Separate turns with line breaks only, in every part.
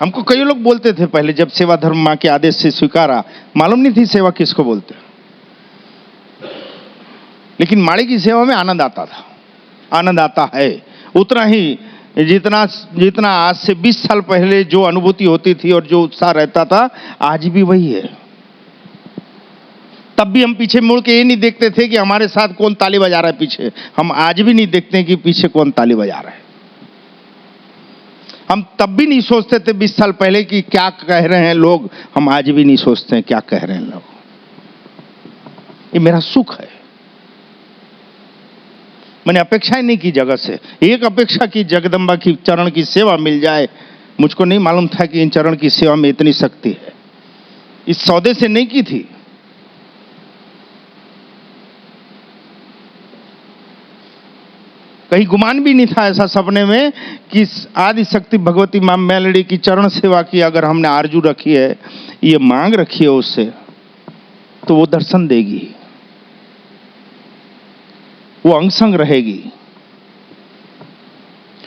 हमको कई लोग बोलते थे पहले, जब सेवा धर्म मां के आदेश से स्वीकारा, मालूम नहीं थी सेवा किसको बोलते, लेकिन माड़ी की सेवा में आनंद आता था, आनंद आता है उतना ही जितना जितना आज से 20 साल पहले जो अनुभूति होती थी और जो उत्साह रहता था, आज भी वही है। तब भी हम पीछे मुड़ के ये नहीं देखते थे कि हमारे साथ कौन ताली बजा रहा है पीछे, हम आज भी नहीं देखते कि पीछे कौन ताली बजा रहा है। हम तब भी नहीं सोचते थे 20 साल पहले कि क्या कह रहे हैं लोग, हम आज भी नहीं सोचते हैं क्या कह रहे हैं लोग। ये मेरा सुख है। मैंने अपेक्षाएं नहीं की जगत से, एक अपेक्षा की जगदम्बा की चरण की सेवा मिल जाए। मुझको नहीं मालूम था कि इन चरण की सेवा में इतनी शक्ति है, इस सौदे से नहीं की थी। कहीं गुमान भी नहीं था ऐसा सपने में कि आदि शक्ति भगवती मां मेलडी की चरण सेवा की अगर हमने आरजू रखी है, ये मांग रखी है उससे, तो वो दर्शन देगी, वो अंग संग रहेगी,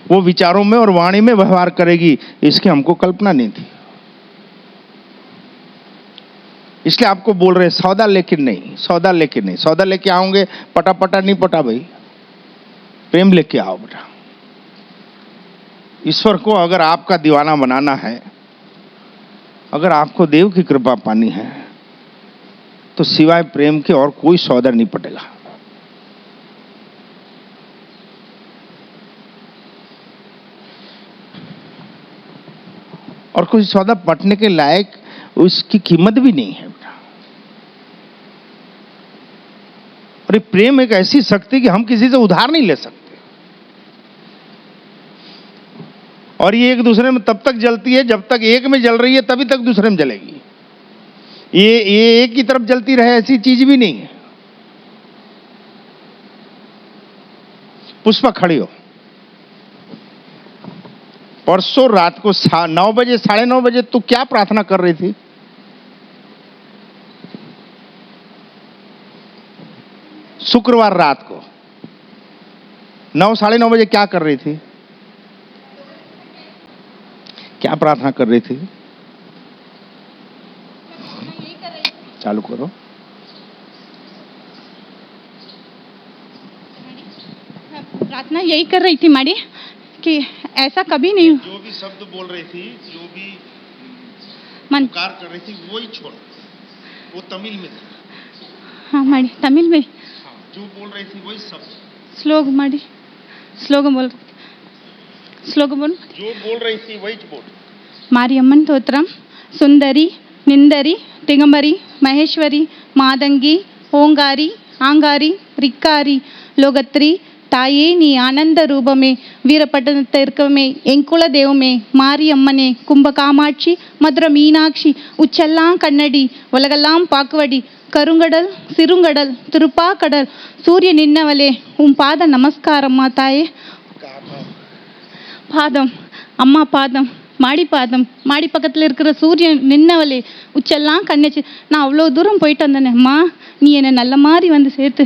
वो विचारों में और वाणी में व्यवहार करेगी। इसकी हमको कल्पना नहीं थी। इसलिए आपको बोल रहे सौदा लेकिन नहीं, सौदा लेकिन नहीं। सौदा लेके आओगे पटा पटा नहीं पटा भाई, प्रेम लेके आओ बेटा। ईश्वर को अगर आपका दीवाना बनाना है, अगर आपको देव की कृपा पानी है, तो सिवाय प्रेम के और कोई सौदा नहीं पटेगा। और कोई सौदा पटने के लायक उसकी कीमत भी नहीं है बेटा। और ये प्रेम एक ऐसी शक्ति कि हम किसी से उधार नहीं ले सकते। और ये एक दूसरे में तब तक जलती है जब तक एक में जल रही है, तभी तक दूसरे में जलेगी। ये एक की तरफ जलती रहे ऐसी चीज भी नहीं है। पुष्पा खड़ी हो, परसों रात को 9 बजे 9:30 बजे तू क्या प्रार्थना कर रही थी? शुक्रवार रात को 9 साढ़े 9 बजे क्या कर रही थी? क्या प्रार्थना कर रही थी? चालू करो।
प्रार्थना यही कर रही थी माड़ी कि ऐसा कभी नहीं।
जो भी शब्द बोल रही थी, जो भी पुकार कर रही थी, वही छोड़। वो तमिल में था।
हाँ माड़ी, तमिल में।
हाँ, जो बोल रही थी वही शब्द।
श्लोक माड़ी, श्लोक बोल, श्लोक बोल।
जो बोल रही थी वही बोल।
मारियम्मन तोत्रम सुंदरी निंदरी दिगंबरी महेश्वरी मादंगी ओंगारी आंगारी रिक्कारी लोगत्री தாயே நீ ஆனந்த ரூபமே வீரப்பட்டணத்திற்குமே எங்குல தெய்வமே மாரியம்மனே கும்பகாமாட்சி மதுர மீனாட்சி உச்செல்லாம் கண்ணடி உலகெல்லாம் பாக்குவடி கருங்கடல் சிறுங்கடல் திருப்பாக்கடல் சூரிய நின்னவளே உன் பாத நமஸ்காரம்மா தாயே. பாதம் அம்மா பாதம், மாடி பாதம், மாடி பக்கத்தில் இருக்கிற சூரியன் நின்னவளே உச்செல்லாம் கண்ணச்சு. நான் அவ்வளோ தூரம் போயிட்டு வந்தேனே அம்மா, நீ என்னை நல்ல மாதிரி வந்து சேர்த்து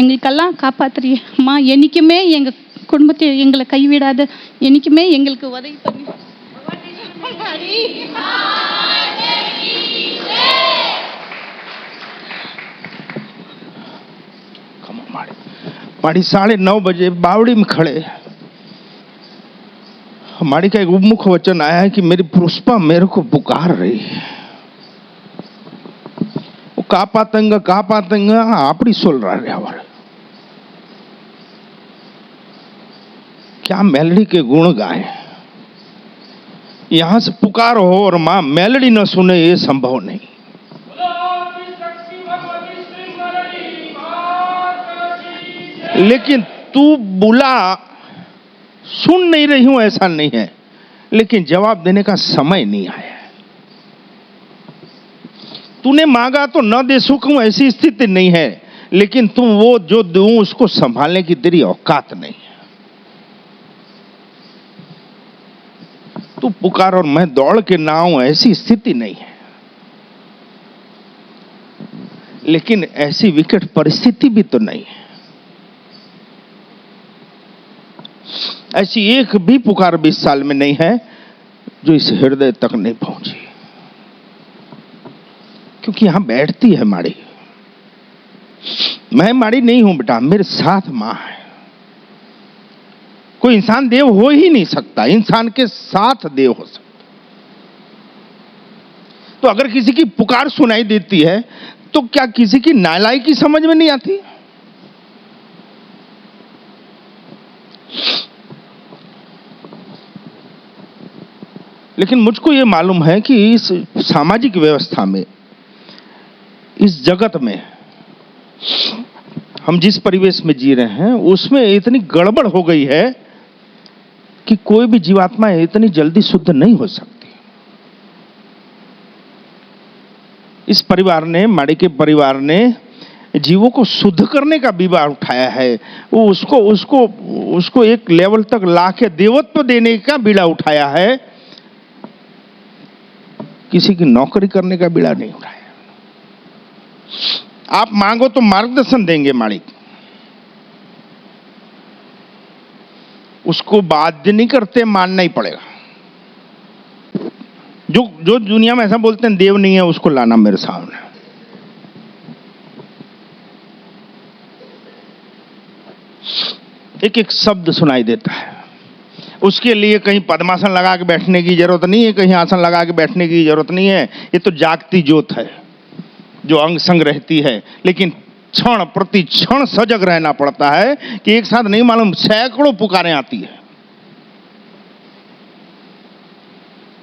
எங்களுக்கெல்லாம் காப்பாத்துறியே அம்மா. என்னைக்குமே எங்கள் குடும்பத்தை எங்களை கைவிடாத, என்னைக்குமே எங்களுக்கு உதவி பண்ணி.
माड़ी 9:30 बजे बावड़ी में खड़े, माड़ी का एक उपमुख वचन आया है कि मेरी पुष्पा मेरे को पुकार रही है. वो कापातंग आपड़ी सोल रहा है. क्या मेलडी के गुण गाए. यहां से पुकार हो और मां मेलडी न सुने, ये संभव नहीं. लेकिन तू बुला, सुन नहीं रही हूं ऐसा नहीं है, लेकिन जवाब देने का समय नहीं आया. तूने मांगा तो न दे सकूं ऐसी स्थिति नहीं है, लेकिन तुम वो जो दूं उसको संभालने की तेरी औकात नहीं है. तू पुकार और मैं दौड़ के ना आऊं ऐसी स्थिति नहीं है. लेकिन ऐसी विकट परिस्थिति भी तो नहीं है. ऐसी एक भी पुकार 20 साल में नहीं है जो इस हृदय तक नहीं पहुंची, क्योंकि यहां बैठती है माड़ी। मैं माड़ी नहीं हूं बेटा, मेरे साथ मां है। कोई इंसान देव हो ही नहीं सकता, इंसान के साथ देव हो सकता। तो अगर किसी की पुकार सुनाई देती है तो क्या किसी की नालायकी समझ में नहीं आती? लेकिन मुझको यह मालूम है कि इस सामाजिक व्यवस्था में, इस जगत में, हम जिस परिवेश में जी रहे हैं उसमें इतनी गड़बड़ हो गई है कि कोई भी जीवात्मा इतनी जल्दी शुद्ध नहीं हो सकती। इस परिवार ने, माड़ी के परिवार ने जीवों को शुद्ध करने का विवाह उठाया है। वो उसको एक लेवल तक लाके देवत्व देने का बीड़ा उठाया है, किसी की नौकरी करने का बीड़ा नहीं उठाया। आप मांगो तो मार्गदर्शन देंगे माड़ी, उसको बाध्य नहीं करते, मानना ही पड़ेगा। जो दुनिया में ऐसा बोलते हैं देव नहीं है, उसको लाना मेरे सामने। एक एक शब्द सुनाई देता है। उसके लिए कहीं पद्मासन लगा के बैठने की जरूरत नहीं है, कहीं आसन लगा के बैठने की जरूरत नहीं है। ये तो जागती ज्योत है जो अंग संग रहती है, लेकिन क्षण प्रति क्षण सजग रहना पड़ता है कि एक साथ नहीं मालूम सैकड़ों पुकारें आती है।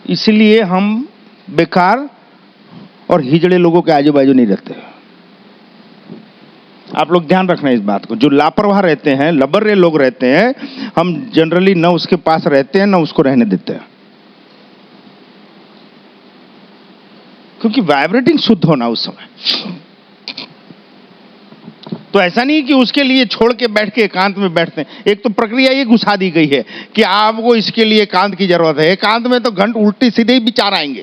इसलिए हम बेकार और हिजड़े लोगों के आजू बाजू नहीं रहते। आप लोग ध्यान रखना इस बात को। जो लापरवाह रहते हैं, लबर्रे लोग रहते हैं, हम जनरली न उसके पास रहते हैं न उसको रहने देते हैं, क्योंकि वाइब्रेटिंग शुद्ध होना उस समय। तो ऐसा नहीं कि उसके लिए छोड़ के बैठ के एकांत में बैठते हैं। एक तो प्रक्रिया ये घुसा दी गई है कि आपको इसके लिए एकांत की जरूरत है। एकांत में तो घंट उल्टी सीधे ही विचार आएंगे।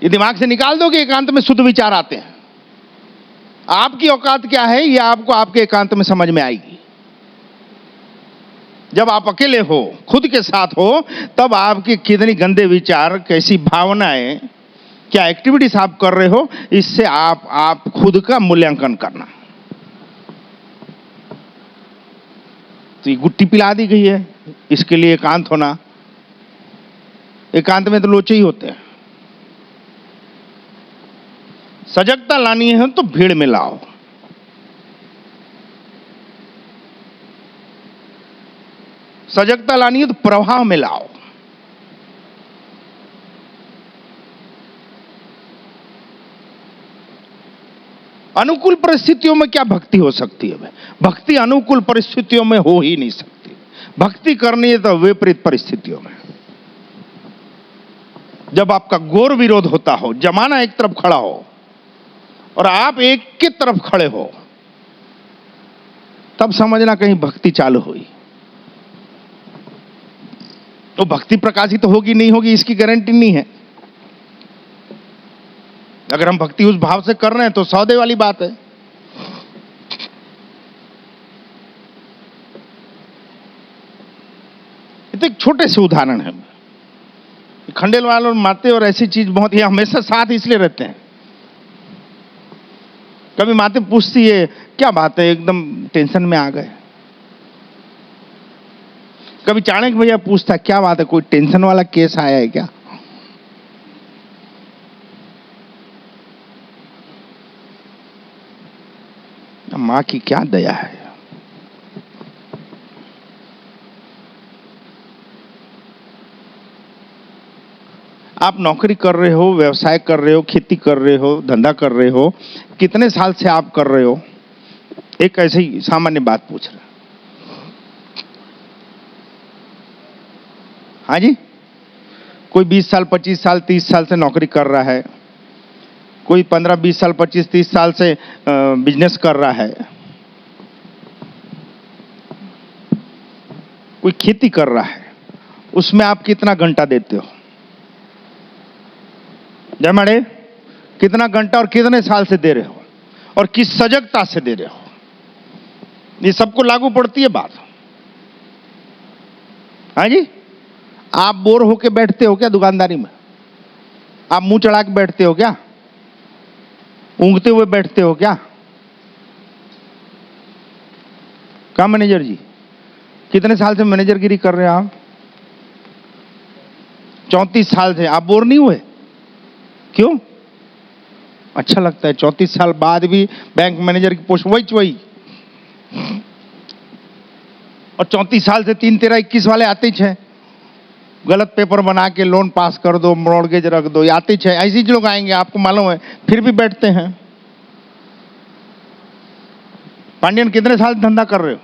ये दिमाग से निकाल दो कि एकांत में शुद्ध विचार आते हैं। आपकी औकात क्या है ये आपको आपके एकांत में समझ में आएगी। जब आप अकेले हो, खुद के साथ हो, तब आपके कितनी गंदे विचार, कैसी भावनाएं, क्या एक्टिविटीज आप कर रहे हो, इससे आप खुद का मूल्यांकन करना। तो ये गुट्टी पिला दी गई है, इसके लिए एकांत होना। एकांत में तो लोचे ही होते हैं। सजगता लानी है तो भीड़ में लाओ। सजगता लानी है तो प्रवाह में लाओ। अनुकूल परिस्थितियों में क्या भक्ति हो सकती है? भक्ति अनुकूल परिस्थितियों में हो ही नहीं सकती। भक्ति करनी है तो विपरीत परिस्थितियों में। जब आपका घोर विरोध होता हो, जमाना एक तरफ खड़ा हो और आप एक की तरफ खड़े हो, तब समझना कहीं भक्ति चालू हुई। तो भक्ति प्रकाशित होगी नहीं होगी इसकी गारंटी नहीं है। अगर हम भक्ति उस भाव से कर रहे हैं तो सौदे वाली बात है। ये तो एक छोटे से उदाहरण है। खंडेल वालों माते और ऐसी चीज बहुत ही हमेशा साथ इसलिए रहते हैं। कभी माते पूछती है क्या बात है, एकदम टेंशन में आ गए। कभी चाणक्य भैया पूछता क्या बात है, कोई टेंशन वाला केस आया है क्या? मां की क्या दया है। आप नौकरी कर रहे हो, व्यवसाय कर रहे हो, खेती कर रहे हो, धंधा कर रहे हो, कितने साल से आप कर रहे हो? एक ऐसे ही सामान्य बात पूछ रहे। हाँ जी, कोई 20 साल, 25 साल, 30 साल से नौकरी कर रहा है, कोई 15, 20 साल, 25, 30 साल से बिजनेस कर रहा है, कोई खेती कर रहा है। उसमें आप कितना घंटा देते हो? जय माड़े, कितना घंटा और कितने साल से दे रहे हो और किस सजगता से दे रहे हो? ये सबको लागू पड़ती है बात। हाँ जी, आप बोर होके बैठते हो क्या दुकानदारी में? आप मुंह चढ़ा के बैठते हो क्या? ऊँघते हुए बैठते हो क्या? क्या मैनेजर जी, कितने साल से मैनेजरगिरी कर रहे हैं आप? 34 साल से। आप बोर नहीं हुए? क्यों? अच्छा लगता है 34 साल बाद भी बैंक मैनेजर की पोस्ट वही और 34 साल से 3, 13, 21 वाले आते ही हैं। गलत पेपर बना के लोन पास कर दो, मॉर्गेज रख दो, ये आते ही हैं। ऐसे ही लोग आएंगे, आपको मालूम है, फिर भी बैठते हैं। पांडियन कितने साल धंधा कर रहे हो?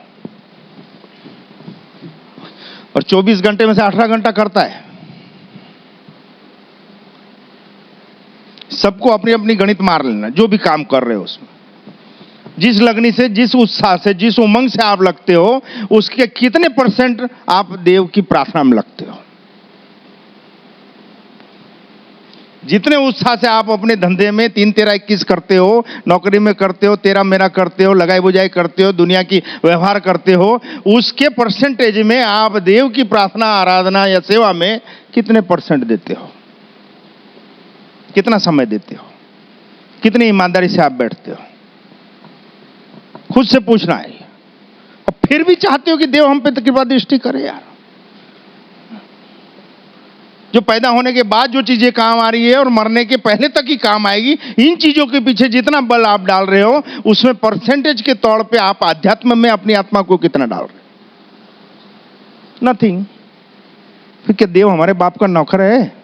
और 24 घंटे में से 18 घंटा करता है। सबको अपनी अपनी गणित मार लेना, जो भी काम कर रहे हो उसमें जिस लगनी से, जिस उत्साह से, जिस उमंग से आप लगते हो, उसके कितने % आप देव की प्रार्थना में लगते हो। जितने उत्साह से आप अपने धंधे में 3, 13, 21 करते हो, नौकरी में करते हो, 13 मेरा करते हो, लगाई बुझाई करते हो, दुनिया की व्यवहार करते हो, उसके % में आप देव की प्रार्थना, आराधना या सेवा में कितने % देते हो? कितना समय देते हो? कितनी ईमानदारी से आप बैठते हो? खुद से पूछना है। और फिर भी चाहते हो कि देव हम पे कृपा दृष्टि करे। यार, जो पैदा होने के बाद जो चीजें काम आ रही है और मरने के पहले तक ही काम आएगी, इन चीजों के पीछे जितना बल आप डाल रहे हो, उसमें % के तौर पे आप आध्यात्म में अपनी आत्मा को कितना डाल रहे हो? नथिंग। फिर क्या देव हमारे बाप का नौकर है?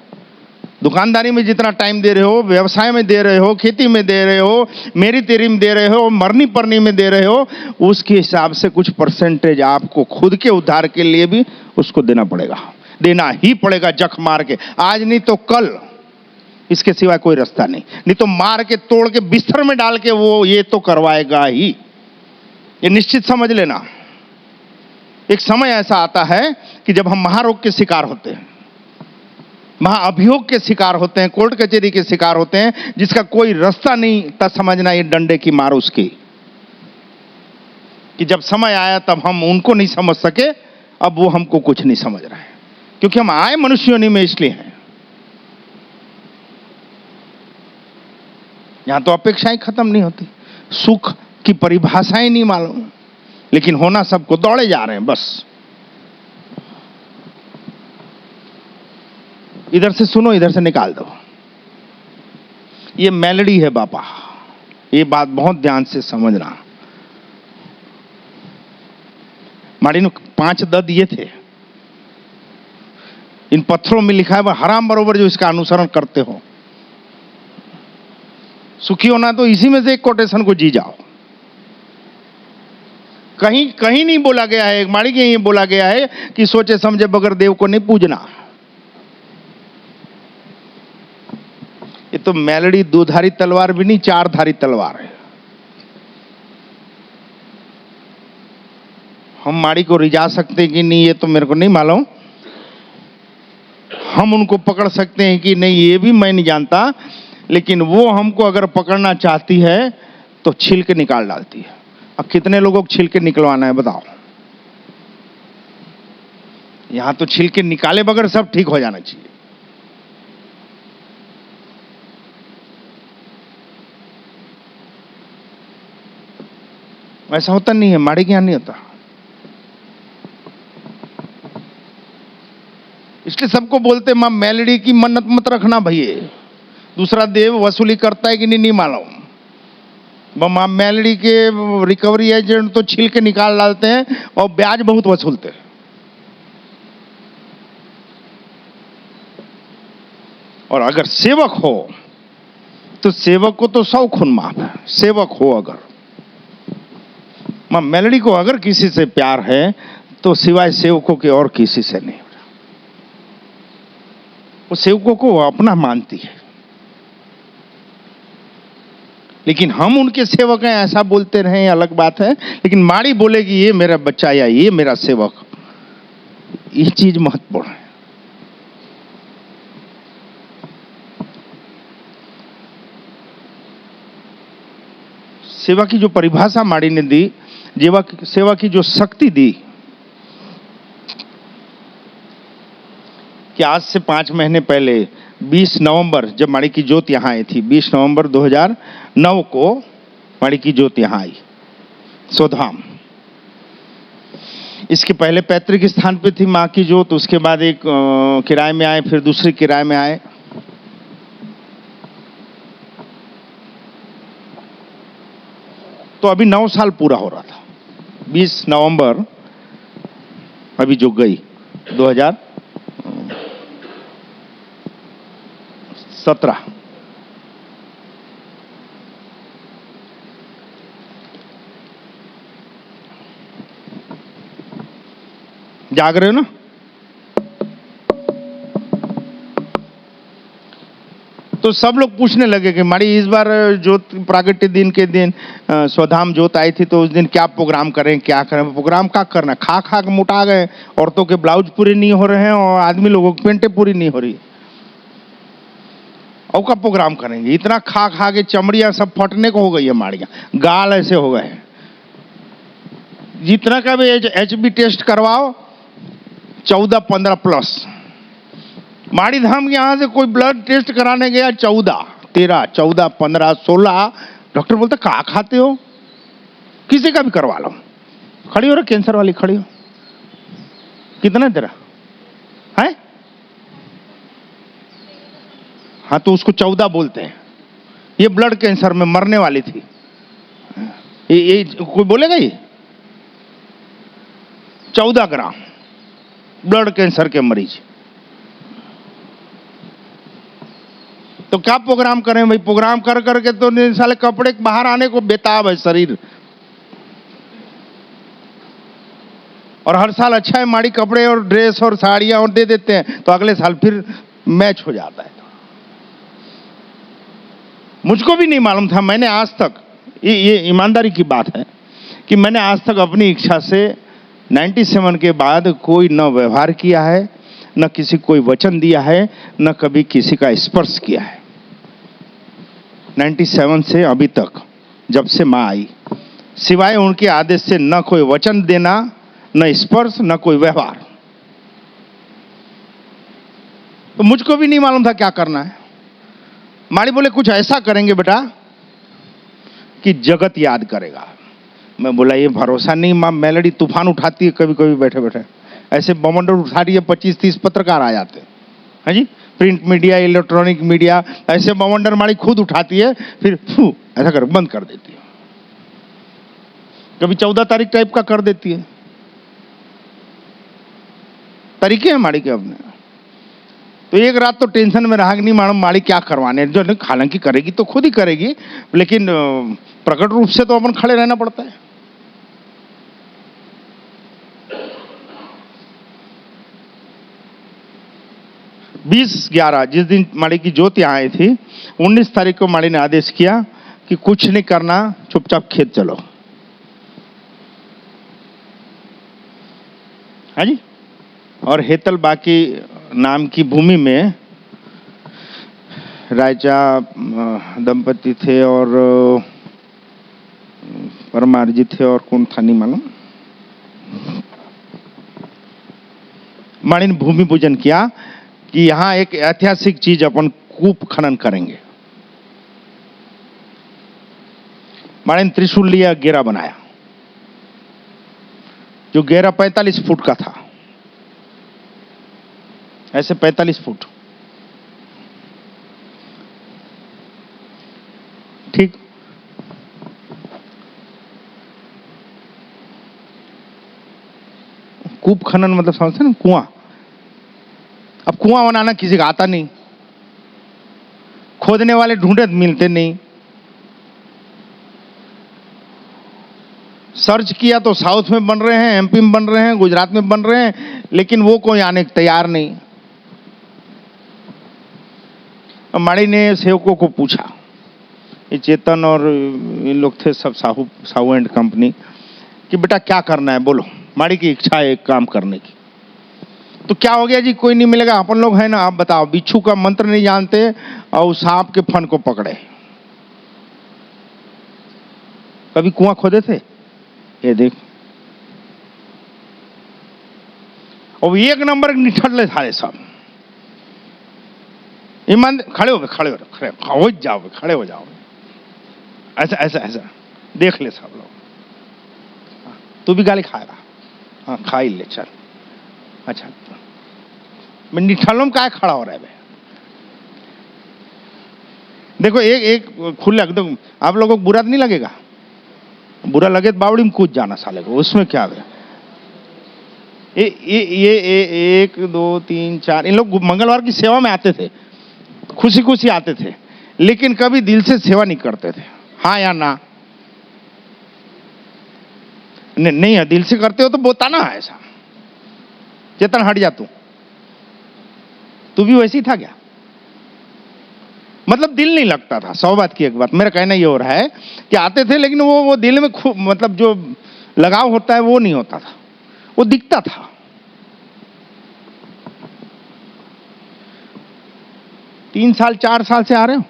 दुकानदारी में जितना टाइम दे रहे हो, व्यवसाय में दे रहे हो, खेती में दे रहे हो, मेरी तेरी में दे रहे हो, मरनी परनी में दे रहे हो, उसके हिसाब से कुछ % आपको खुद के उद्धार के लिए भी उसको देना पड़ेगा, देना ही पड़ेगा। जख मार के, आज नहीं तो कल, इसके सिवा कोई रास्ता नहीं। नहीं तो मार के, तोड़ के, बिस्तर में डाल के वो ये तो करवाएगा ही, ये निश्चित समझ लेना। एक समय ऐसा आता है कि जब हम महारोग के शिकार होते हैं, महाअभियोग के शिकार होते हैं, कोर्ट कचहरी के शिकार होते हैं, जिसका कोई रास्ता नहीं, तब समझना ये डंडे की मार उसकी, कि जब समय आया तब हम उनको नहीं समझ सके, अब वो हमको कुछ नहीं समझ रहे हैं, क्योंकि हम आए मनुष्य योनि में इसलिए हैं। यहां तो अपेक्षाएं खत्म नहीं होती, सुख की परिभाषाएं नहीं मालूम, लेकिन होना सबको, दौड़े जा रहे हैं बस। इधर से सुनो, इधर से निकाल दो। ये मेलोडी है बापा, ये बात बहुत ध्यान से समझना। माड़ी ने 5 द दिए थे, इन पत्थरों में लिखा है हराम बरोबर जो इसका अनुसरण करते हो, सुखी होना। तो इसी में से एक कोटेशन को जी जाओ। कहीं कहीं नहीं बोला गया है, माड़ी के ये बोला गया है कि सोचे समझे बगैर देव को नहीं पूजना। ये तो मेलोडी 2 धारी तलवार भी नहीं, 4 धारी तलवार है। हम माड़ी को रिझा सकते हैं कि नहीं, ये तो मेरे को नहीं मालूम। हम उनको पकड़ सकते हैं कि नहीं, ये भी मैं नहीं जानता। लेकिन वो हमको अगर पकड़ना चाहती है तो छील के निकाल डालती है। अब कितने लोगों को छील के निकलवाना है बताओ? यहां तो छील के निकाले बगैर सब ठीक हो जाना चाहिए। ऐसा होता नहीं है, माड़ी ज्ञान नहीं होता। इसलिए सबको बोलते मां मेलोडी की मन्नत मत रखना भैया, दूसरा देव वसूली करता है कि नहीं मालूम। मां मेलोडी के रिकवरी एजेंट तो छील के निकाल डालते हैं और ब्याज बहुत वसूलते हैं। और अगर सेवक हो तो सेवक को तो 100 खून माफ है। सेवक हो अगर, मां मेलोडी को अगर किसी से प्यार है तो सिवाय सेवकों के और किसी से नहीं। वो सेवकों को अपना मानती है, लेकिन हम उनके सेवक हैं ऐसा बोलते रहे अलग बात है। लेकिन माड़ी बोलेगी ये मेरा बच्चा या ये मेरा सेवक, ये चीज महत्वपूर्ण है। सेवा की जो परिभाषा माड़ी ने दी, सेवा की जो शक्ति दी, कि आज से 5 महीने पहले 20 नवंबर जब माड़ी की जोत यहाँ आई थी, 20 नवंबर 2009 को माड़ी की जोत यहाँ आई सोधाम। इसके पहले पैतृक स्थान पे थी माँ की जोत, उसके बाद एक किराए में आए, फिर दूसरे किराए में आए। तो अभी 9 साल पूरा हो रहा था। 20 नवंबर अभी जो गई 2017। जाग रहे हो ना? तो सब लोग पूछने लगे कि माड़ी इस बार जोत प्रागट्य दिन के दिन स्वधाम जोत आई थी, तो उस दिन क्या प्रोग्राम करें, क्या करें? प्रोग्राम क्या करना, खा खा के मोटा गए, औरतों के ब्लाउज पूरे नहीं हो रहे हैं और आदमी लोगों की पेंटें पूरी नहीं हो रही, और का प्रोग्राम करेंगे? इतना खा खा के चमड़ियां सब फटने को हो गई है, माड़ियां गाल ऐसे हो गए हैं। जितना का भी HB टेस्ट करवाओ 14-15 प्लस। माड़ी धाम यहां से कोई ब्लड टेस्ट कराने गया 14, 13, 14, 15, 16। डॉक्टर बोलते कहा खाते हो, किसी का भी करवा लो। खड़ी हो रहा, कैंसर वाली खड़ी हो, कितना तेरा है? हाँ, तो उसको 14 बोलते हैं। ये ब्लड कैंसर में मरने वाली थी। ये कोई बोलेगा? ये 14 ग्राम ब्लड कैंसर के मरीज। तो क्या प्रोग्राम करें भाई? प्रोग्राम कर करके तो साले कपड़े बाहर आने को बेताब है शरीर। और हर साल अच्छा है माड़ी कपड़े और ड्रेस और साड़ियां और दे देते हैं, तो अगले साल फिर मैच हो जाता है। मुझको भी नहीं मालूम था। मैंने आज तक, ये ईमानदारी की बात है कि मैंने आज तक अपनी इच्छा से 97 के बाद कोई न व्यवहार किया है, न किसी कोई वचन दिया है, न कभी किसी का स्पर्श किया है। 97 से अभी तक, जब से मां आई, सिवाय उनके आदेश से न कोई वचन देना, न स्पर्श, न कोई व्यवहार। तो मुझको भी नहीं मालूम था क्या करना है। माड़ी बोले कुछ ऐसा करेंगे बेटा कि जगत याद करेगा। मैं बोला ये भरोसा नहीं, मां मेलडी तूफान उठाती है कभी कभी बैठे बैठे, ऐसे बमंडल उठा रही है, 25-30 पत्रकार आ जाते हैं। हाँ जी, प्रिंट मीडिया, इलेक्ट्रॉनिक मीडिया, ऐसे बमंडल माड़ी खुद उठाती है, फिर ऐसा कर बंद कर देती है। कभी 14 तारीख टाइप का कर देती है। तरीके हैं माड़ी के अपने। तो एक रात तो टेंशन में रहा कि नहीं मालूम माड़ी क्या करवाने, जो हालांकि करेगी तो खुद ही करेगी, लेकिन प्रकट रूप से तो अपन खड़े रहना पड़ता है। बीस 11 जिस दिन माड़ी की जोत यहाँ आई थी, 19 तारीख को माड़ी ने आदेश किया कि कुछ नहीं करना, चुपचाप खेत चलो। हाँ जी। और हेतल बाकी नाम की भूमि में राजा दंपति थे और परमार्जी थे, और कौन था नहीं मालूम। माड़ी ने भूमि पूजन किया कि यहां एक ऐतिहासिक चीज अपन कूप खनन करेंगे। माड़ी ने त्रिशूल लिया, घेरा बनाया, जो घेरा 45 फुट का था, ऐसे 45 फुट। ठीक। कूप खनन मतलब समझते ना, कुआं। अब कुआं बनाना किसी का आता नहीं, खोदने वाले ढूंढे मिलते नहीं। सर्च किया तो साउथ में बन रहे हैं, MP में बन रहे हैं, गुजरात में बन रहे हैं, लेकिन वो कोई आने को तैयार नहीं। माड़ी ने सेवकों को पूछा, ये चेतन और इन लोग थे सब, साहू एंड कंपनी, कि बेटा क्या करना है बोलो। माड़ी की इच्छा है एक काम करने की। तो क्या हो गया जी, कोई नहीं मिलेगा, अपन लोग हैं ना, आप बताओ। बिच्छू का मंत्र नहीं जानते और सांप के फन को पकड़े। कभी कुआं खोदे थे? ये देख, और एक नंबर निठल्ले सारे सब। ईमान खड़े हो जाओ, खड़े हो जाओ। ऐसा ऐसा ऐसा देख ले सब लोग। तू भी गाली खाएगा? हाँ खा ही ले चल। अच्छा मैं निठल्लों में काय खड़ा हो रहा है? देखो एक खुला एकदम, आप लोगों को बुरा नहीं लगेगा? बुरा लगे तो बावड़ी में कूद जाना साले को, उसमें क्या है? ये 1 2 3 4 इन लोग मंगलवार की सेवा में आते थे, खुशी खुशी आते थे, लेकिन कभी दिल से सेवा नहीं करते थे। हाँ या ना? नहीं है, दिल से करते हो तो बताना है ऐसा। चेतन हट जा, तू भी वैसी था क्या? मतलब दिल नहीं लगता था। 100 बात की एक बात, मेरा कहना ये हो रहा है कि आते थे लेकिन वो दिल में मतलब जो लगाव होता है वो नहीं होता था, वो दिखता था। तीन साल 4 साल से आ रहे हो,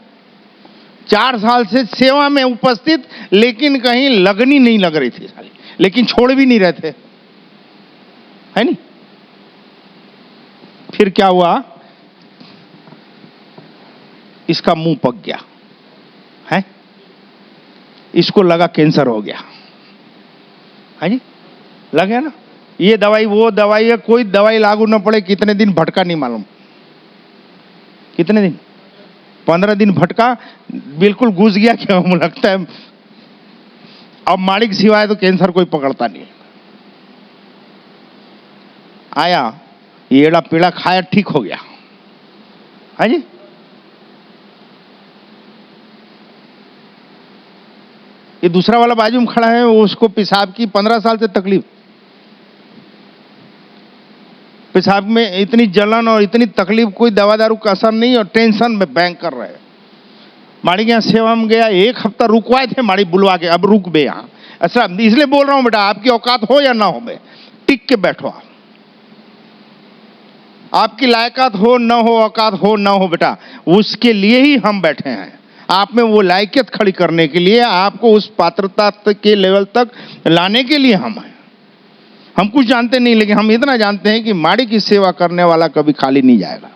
4 साल से सेवा में उपस्थित, लेकिन कहीं लगनी नहीं लग रही थी साली, लेकिन छोड़ भी नहीं रहे थे, है नहीं? फिर क्या हुआ? इसका मुंह पक गया है, इसको लगा कैंसर हो गया, है जी? लग गया ना? ये दवाई वो दवाई है, कोई दवाई लागू न पड़े, कितने दिन भटका नहीं मालूम। कितने दिन? 15 दिन भटका, बिल्कुल घुस गया। क्या मुझे लगता है अब मालिक सिवाय तो कैंसर कोई पकड़ता नहीं। आया येड़ा पीड़ा खाया, ठीक हो गया, है जी? ये दूसरा वाला बाजू में खड़ा है, उसको पेशाब की 15 साल से तकलीफ। पेशाब में इतनी जलन और इतनी तकलीफ, कोई दवा दारू का असर नहीं, और टेंशन में बैंक कर रहे हैं। माड़ी के यहाँ सेवा में गया, 1 हफ्ता रुकवाए थे माड़ी बुलवा के, अब रुक बे यहाँ। ऐसा इसलिए बोल रहा हूं बेटा, आपकी औकात हो या ना हो, बे टिक के बैठो। आपकी लायकात हो न हो, औकात हो न हो बेटा, उसके लिए ही हम बैठे हैं। आप में वो लायकियत खड़ी करने के लिए, आपको उस पात्रता के लेवल तक लाने के लिए हम हैं। हम कुछ जानते नहीं, लेकिन हम इतना जानते हैं कि माड़ी की सेवा करने वाला कभी खाली नहीं जाएगा।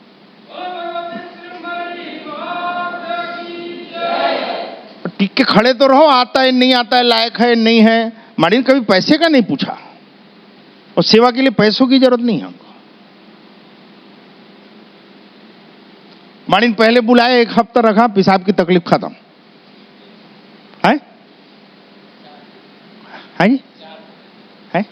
टिक के खड़े तो रहो, आता है नहीं आता है, लायक है नहीं है। माड़ी ने कभी पैसे का नहीं पूछा, और सेवा के लिए पैसों की जरूरत नहीं है हमको। माड़ी ने पहले बुलाया, 1 हफ्ता रखा, पेशाब की तकलीफ खत्म है जी? है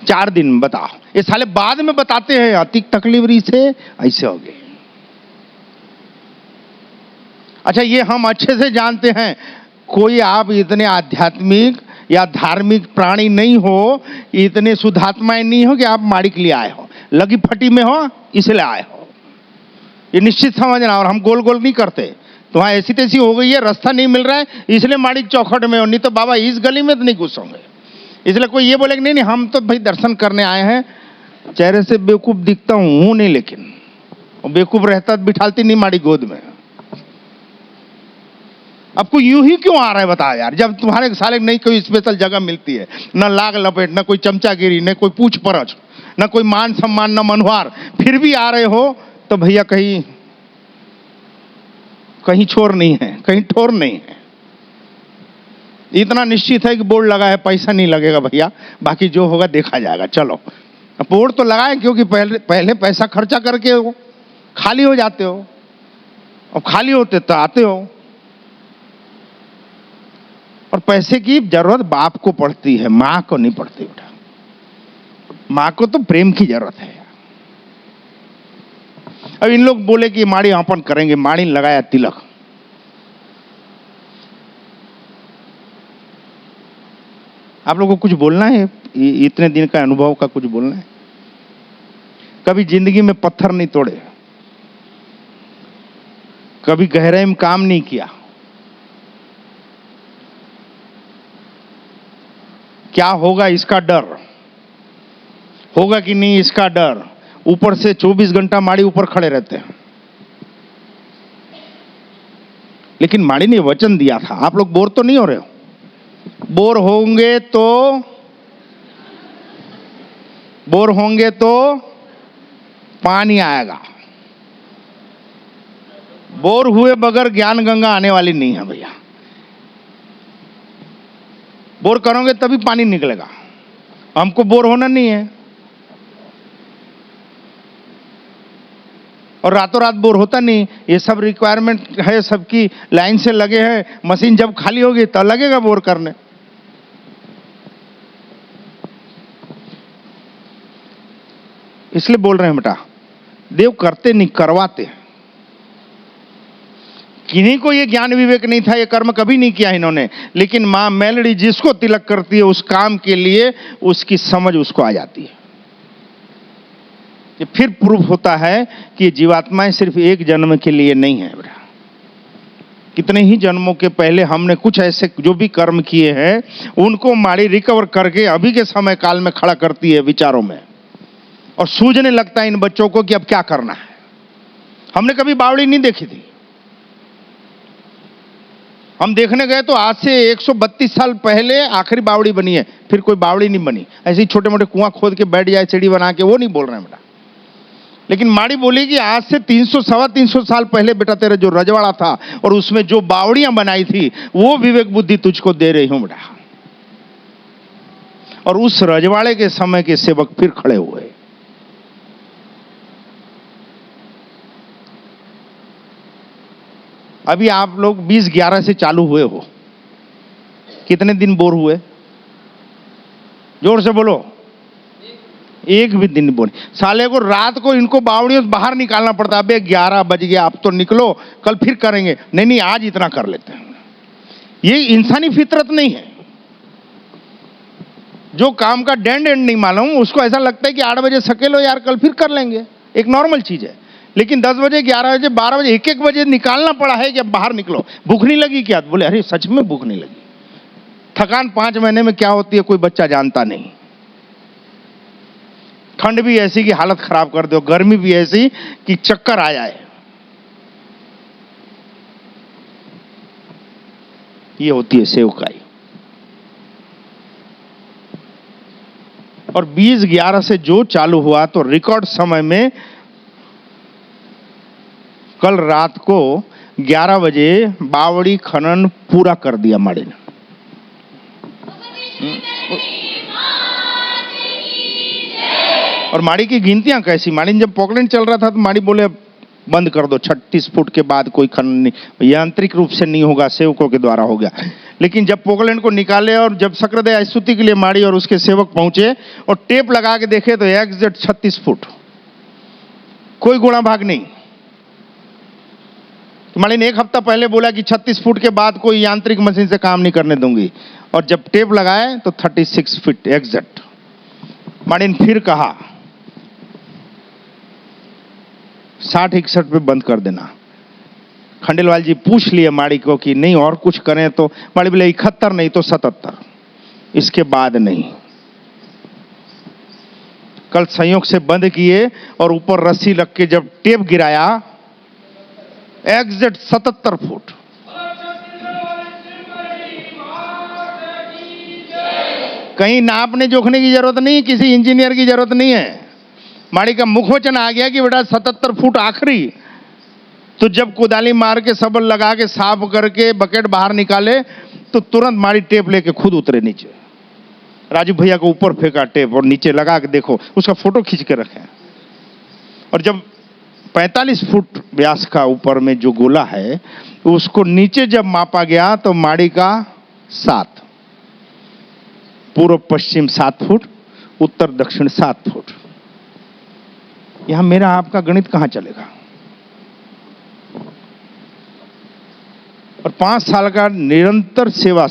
4 दिन। बताओ, ये साले बाद में बताते हैं अतिक तकलीफ से ऐसे हो गए। अच्छा, ये हम अच्छे से जानते हैं, कोई आप इतने आध्यात्मिक या धार्मिक प्राणी नहीं हो, इतने शुद्धात्माएं नहीं हो कि आप माड़ी के लिए आए हो, लगी फटी में हो इसलिए आए हो। ये निश्चित समझना, और हम गोल गोल नहीं करते। तो वहां ऐसी तैसी हो गई है, रास्ता नहीं मिल रहा है, इसलिए माड़ी चौखट में हो, नहीं तो बाबा इस गली में तो नहीं घुसोगे। इसलिए कोई ये बोले कि नहीं हम तो भाई दर्शन करने आए हैं, चेहरे से बेवकूफ दिखता हूं नहीं, लेकिन बेवकूफ रहता बिठालती नहीं माड़ी गोद में। आपको यूं ही क्यों आ रहा है बता यार, जब तुम्हारे साले नहीं कोई स्पेशल जगह मिलती है, न लाग लपेट, न कोई चमचागिरी, न कोई पूछ परछ, न कोई मान सम्मान, न मनोहार, फिर भी आ रहे हो, तो भैया कहीं कहीं छोर नहीं है, कहीं ठोर नहीं है। इतना निश्चित है कि बोर्ड लगा है, पैसा नहीं लगेगा भैया, बाकी जो होगा देखा जाएगा। चलो बोर्ड तो लगाए, क्योंकि पहले पैसा खर्चा करके हो खाली हो जाते हो, और खाली होते तो आते हो। और पैसे की जरूरत बाप को पड़ती है, मां को नहीं पड़ती बेटा। मां को तो प्रेम की जरूरत है। अब इन लोग बोले कि माड़ी आपन करेंगे, माड़ी लगाया तिलक। आप लोगों को कुछ बोलना है? इतने दिन का अनुभव का कुछ बोलना है? कभी जिंदगी में पत्थर नहीं तोड़े, कभी गहराई में काम नहीं किया, क्या होगा इसका डर, होगा कि नहीं इसका डर, ऊपर से 24 घंटा माड़ी ऊपर खड़े रहते हैं। लेकिन माड़ी ने वचन दिया था, आप लोग बोर तो नहीं हो रहे हो? बोर होंगे तो पानी आएगा। बोर हुए बगैर ज्ञान गंगा आने वाली नहीं है भैया। बोर करोगे तभी पानी निकलेगा। हमको बोर होना नहीं है, और रातों रात बोर होता नहीं। ये सब रिक्वायरमेंट है, सबकी लाइन से लगे हैं। मशीन जब खाली होगी तो लगेगा बोर करने। इसलिए बोल रहे हैं बेटा, देव करते नहीं, करवाते हैं। किन्हीं को ये ज्ञान विवेक नहीं था, ये कर्म कभी नहीं किया इन्होंने, लेकिन मां मेलड़ी जिसको तिलक करती है उस काम के लिए उसकी समझ उसको आ जाती है। ये फिर प्रूफ होता है कि जीवात्माएं सिर्फ एक जन्म के लिए नहीं है बेटा। कितने ही जन्मों के पहले हमने कुछ ऐसे जो भी कर्म किए हैं उनको माड़ी रिकवर करके अभी के समय काल में खड़ा करती है विचारों में, और सूझने लगता है इन बच्चों को कि अब क्या करना है। हमने कभी बावड़ी नहीं देखी थी। हम देखने गए तो आज से 132 साल पहले आखिरी बावड़ी बनी है, फिर कोई बावड़ी नहीं बनी। ऐसे ही छोटे मोटे कुआं खोद के बैठ जाए सीढ़ी बना के, वो नहीं बोल रहे हैं बेटा। लेकिन माड़ी बोली कि आज से 300 सवा 300 साल पहले बेटा तेरा जो रजवाड़ा था और उसमें जो बावड़ियां बनाई थी वो विवेक बुद्धि तुझको दे रही हूं बेटा। और उस रजवाड़े के समय के सेवक फिर खड़े हुए। अभी आप लोग 2011 से चालू हुए हो, कितने दिन बोर हुए? जोर से बोलो। एक भी दिन नहीं बोले। साले को रात को इनको बावड़ियों से बाहर निकालना पड़ता। अबे 11 बज गया, अब तो निकलो, कल फिर करेंगे। नहीं नहीं, आज इतना कर लेते हैं। ये इंसानी फितरत नहीं है। जो काम का डेंड एंड नहीं मालूम उसको ऐसा लगता है कि 8 बजे सके लो यार, कल फिर कर लेंगे, एक नॉर्मल चीज है। लेकिन 10 बजे, 11 बजे, 12 बजे, 1-1 बजे निकालना पड़ा है कि अब बाहर निकलो। भूख नहीं लगी क्या? बोले अरे सच में भूख नहीं लगी। थकान 5 महीने में क्या होती है कोई बच्चा जानता नहीं। ठंड भी ऐसी कि हालत खराब कर दो, गर्मी भी ऐसी कि चक्कर आ जाए। ये होती है सेवकाई। और 2011 से जो चालू हुआ तो रिकॉर्ड समय में कल रात को 11 बजे बावड़ी खनन पूरा कर दिया माड़ी ने। और माड़ी की गिनतियां कैसी? माड़ी जब पोकलैंड चल रहा था तो माड़ी बोले बंद कर दो, 36 फुट के बाद कोई खनन नहीं, यांत्रिक रूप से नहीं होगा, सेवकों के द्वारा हो गया। लेकिन जब पोकलैंड को निकाले और जब सक्रोदय स्तुति के लिए माड़ी और उसके सेवक पहुंचे और टेप लगा के देखे तो एग्जैक्ट 36 फुट, कोई गुणा भाग नहीं। तो माड़ी ने 1 हफ्ता पहले बोला कि 36 फुट के बाद कोई यांत्रिक मशीन से काम नहीं करने दूंगी, और जब टेप लगाए तो 36 फीट एग्जैक्ट। माड़ी ने फिर कहा 60-61 पे बंद कर देना। खंडेलवाल जी पूछ लिए माड़ी को कि नहीं और कुछ करें, तो माड़ी बोले 71 नहीं तो 77, इसके बाद नहीं। कल संयोग से बंद किए और ऊपर रस्सी रख के जब टेप गिराया एग्जैक्ट 77 फुट। कहीं नापने जोखने की जरूरत नहीं, किसी इंजीनियर की जरूरत नहीं है। माड़ी का मुखवचन आ गया कि बेटा 77 फुट आखिरी। तो जब कुदाली मार के सबल लगा के साफ करके बकेट बाहर निकाले तो तुरंत माड़ी टेप लेके खुद उतरे नीचे। राजू भैया को ऊपर फेंका टेप और नीचे लगा के देखो, उसका फोटो खींच के रखे। और जब 45 फुट व्यास का ऊपर में जो गोला है उसको नीचे जब मापा गया तो माड़ी का 7, पूर्व पश्चिम 7 फुट, उत्तर दक्षिण 7 फुट। यहां मेरा आपका गणित कहां चलेगा? और 5 साल का निरंतर सेवा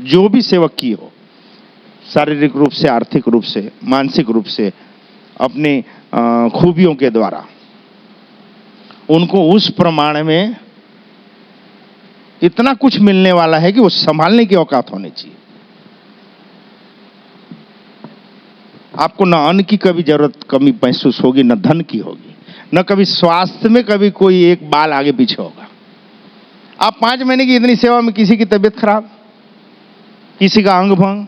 जो भी सेवक की हो, शारीरिक रूप से, आर्थिक रूप से, मानसिक रूप से, अपनी खूबियों के द्वारा, उनको उस प्रमाण में इतना कुछ मिलने वाला है कि वो संभालने की औकात होनी चाहिए। आपको न अन्न की कभी जरूरत कमी महसूस होगी, न धन की होगी, न कभी स्वास्थ्य में कभी कोई एक बाल आगे पीछे होगा। आप 5 महीने की इतनी सेवा में किसी की तबीयत खराब, किसी का अंग भंग,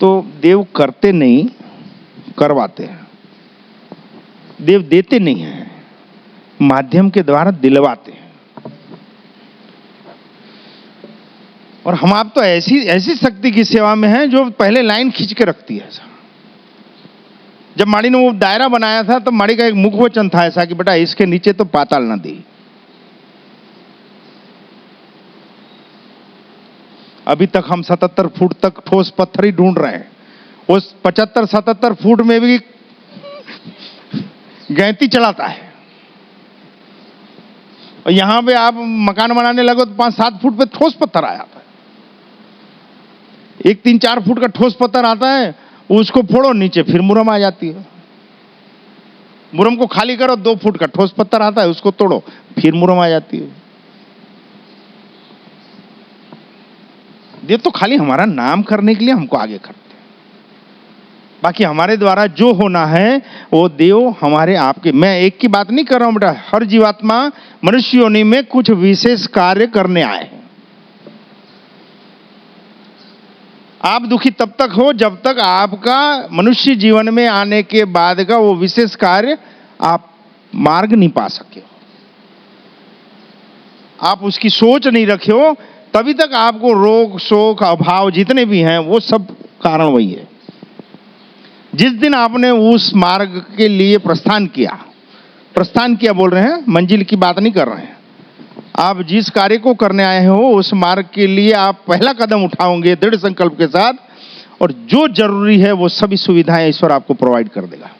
तो देव करते नहीं करवाते हैं। देव देते नहीं हैं, माध्यम के द्वारा दिलवाते हैं। और हम आप तो ऐसी ऐसी शक्ति की सेवा में हैं जो पहले लाइन खींच के रखती है। ऐसा जब माड़ी ने वो दायरा बनाया था तो माड़ी का एक मुख वचन था ऐसा कि बेटा इसके नीचे तो पाताल ना दी। अभी तक हम 77 फुट तक ठोस पत्थर ही ढूंढ रहे हैं। उस 75-77 फुट में भी गैंती चलाता है। और यहां पे आप मकान बनाने लगो तो 5-7 फुट पे ठोस पत्थर आ जाता है। एक 3-4 फुट का ठोस पत्थर आता है, उसको फोड़ो नीचे फिर मुरम आ जाती है। मुरम को खाली करो, 2 फुट का ठोस पत्थर आता है, उसको तोड़ो फिर मुरम आ जाती है। ये तो खाली हमारा नाम करने के लिए हमको आगे करते हैं। बाकी हमारे द्वारा जो होना है वो देव हमारे आपके। मैं एक की बात नहीं कर रहा हूं बेटा, हर जीवात्मा मनुष्य योनि में कुछ विशेष कार्य करने आए हैं। आप दुखी तब तक हो जब तक आपका मनुष्य जीवन में आने के बाद का वो विशेष कार्य आप मार्ग नहीं पा सके हो, आप उसकी सोच नहीं रखे हो, तभी तक आपको रोग शोक अभाव जितने भी हैं वो सब कारण वही है। जिस दिन आपने उस मार्ग के लिए प्रस्थान किया बोल रहे हैं, मंजिल की बात नहीं कर रहे हैं। आप जिस कार्य को करने आए हो उस मार्ग के लिए आप पहला कदम उठाओगे दृढ़ संकल्प के साथ, और जो जरूरी है वो सभी सुविधाएं ईश्वर आपको प्रोवाइड कर देगा।